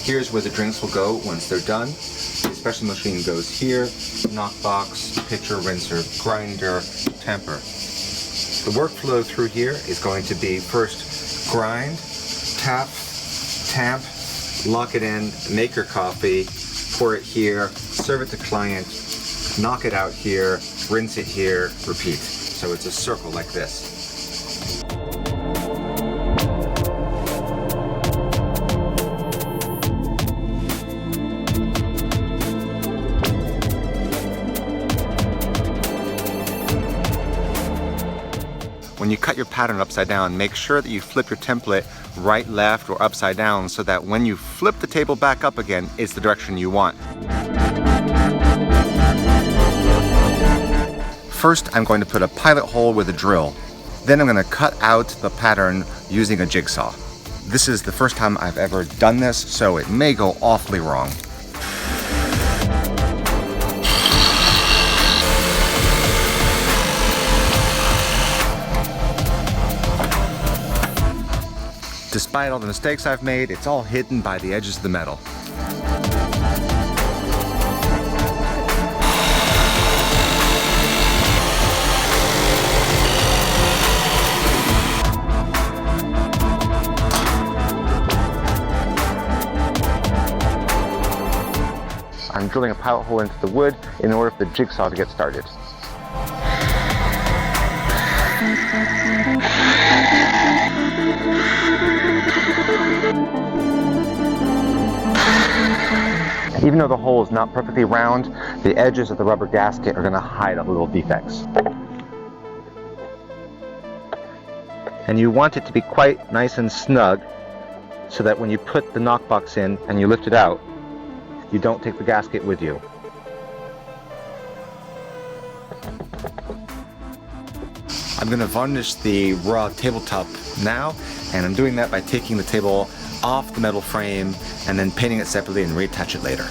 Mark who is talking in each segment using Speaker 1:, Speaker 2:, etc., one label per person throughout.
Speaker 1: Here's where the drinks will go once they're done. The espresso machine goes here, knockbox, pitcher, rinser, grinder, temper. The workflow through here is going to be first grind, tap, tamp, lock it in, make your coffee, pour it here, serve it to client, knock it out here, rinse it here, repeat. So it's a circle like this. When you cut your pattern upside down, make sure that you flip your template right, left, or upside down so that when you flip the table back up again, it's the direction you want. First, I'm going to put a pilot hole with a drill. Then I'm going to cut out the pattern using a jigsaw. This is the first time I've ever done this, so it may go awfully wrong. Despite all the mistakes I've made, it's all hidden by the edges of the metal. I'm drilling a pilot hole into the wood in order for the jigsaw to get started. Even though the hole is not perfectly round, the edges of the rubber gasket are going to hide all the little defects. And you want it to be quite nice and snug so that when you put the knockbox in and you lift it out, you don't take the gasket with you. I'm going to varnish the raw tabletop now, and I'm doing that by taking the table off the metal frame and then painting it separately and reattach it later.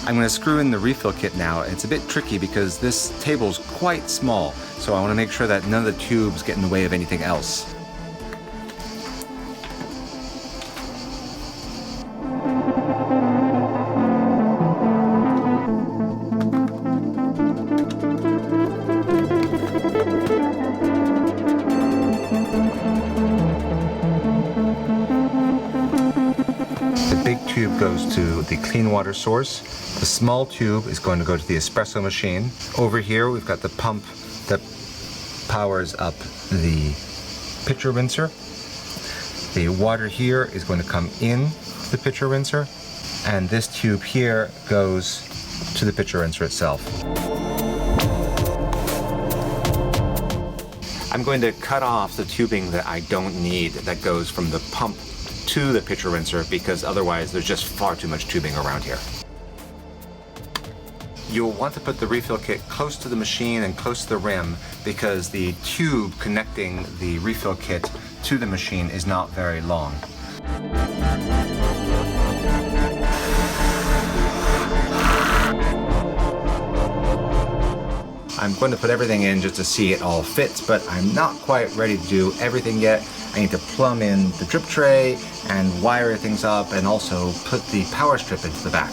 Speaker 1: I'm going to screw in the refill kit now. It's a bit tricky because this table's quite small, so I want to make sure that none of the tubes get in the way of anything else. The big tube goes to the clean water source. The small tube is going to go to the espresso machine. Over here we've got the pump that powers up the pitcher rinser. The water here is going to come in the pitcher rinser, and this tube here goes to the pitcher rinser itself. I'm going to cut off the tubing that I don't need that goes from the pump to the pitcher rinser because otherwise there's just far too much tubing around here. You'll want to put the refill kit close to the machine and close to the rim because the tube connecting the refill kit to the machine is not very long. I'm going to put everything in just to see it all fits, but I'm not quite ready to do everything yet. I need to plumb in the drip tray and wire things up and also put the power strip into the back.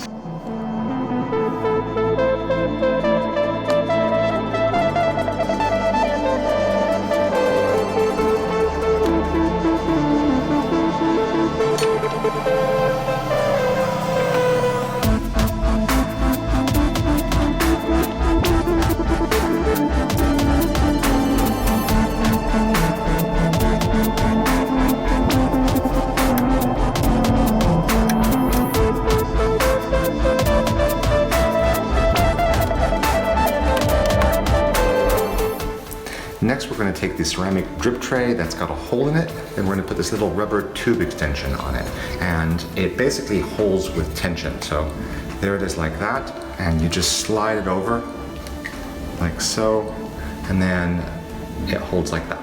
Speaker 1: Next, we're going to take the ceramic drip tray that's got a hole in it, and we're going to put this little rubber tube extension on it. And it basically holds with tension. So there it is like that, and you just slide it over like so, and then it holds like that.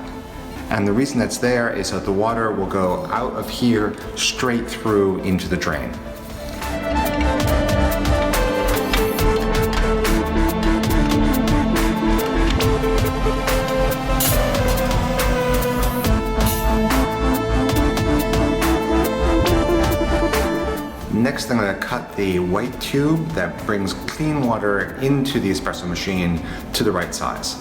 Speaker 1: And the reason that's there is that the water will go out of here straight through into the drain. Next, I'm going to cut the white tube that brings clean water into the espresso machine to the right size.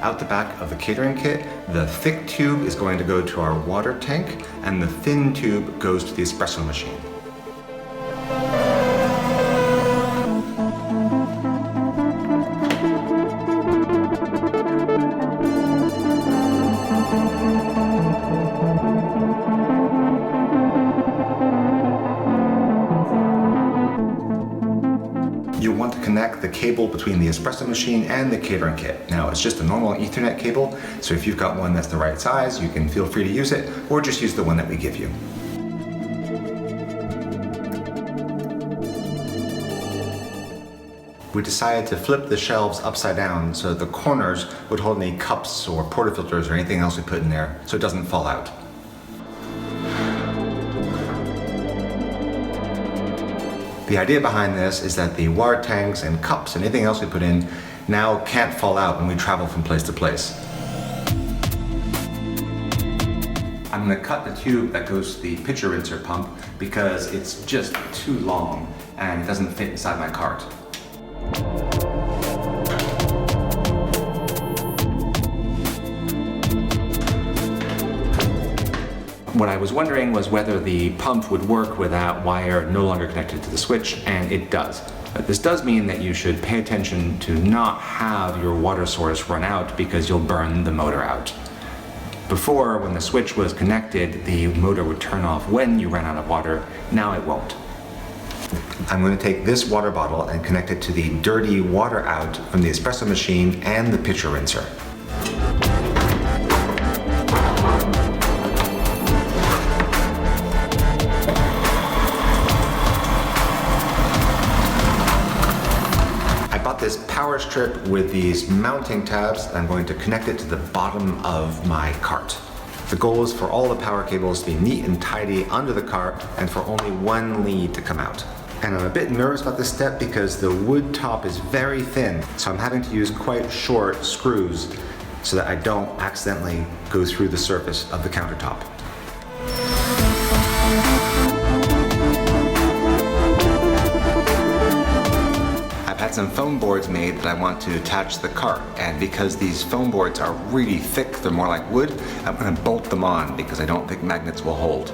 Speaker 1: Out the back of the catering kit, the thick tube is going to go to our water tank, and the thin tube goes to the espresso machine. You'll want to connect the cable between the espresso machine and the catering kit. Now, it's just a normal Ethernet cable, so if you've got one that's the right size, you can feel free to use it, or just use the one that we give you. We decided to flip the shelves upside down so that the corners would hold any cups or portafilters or anything else we put in there so it doesn't fall out. The idea behind this is that the water tanks and cups and anything else we put in now can't fall out when we travel from place to place. I'm going to cut the tube that goes to the pitcher rinser pump because it's just too long and it doesn't fit inside my cart. What I was wondering was whether the pump would work with that wire no longer connected to the switch, and it does. But this does mean that you should pay attention to not have your water source run out because you'll burn the motor out. Before, when the switch was connected, the motor would turn off when you ran out of water. Now it won't. I'm going to take this water bottle and connect it to the dirty water out from the espresso machine and the pitcher rinser. This power strip with these mounting tabs. I'm going to connect it to the bottom of my cart. The goal is for all the power cables to be neat and tidy under the cart and for only one lead to come out. And I'm a bit nervous about this step because the wood top is very thin, so I'm having to use quite short screws so that I don't accidentally go through the surface of the countertop. Some foam boards made that I want to attach to the cart, and because these foam boards are really thick, they're more like wood, I'm going to bolt them on because I don't think magnets will hold.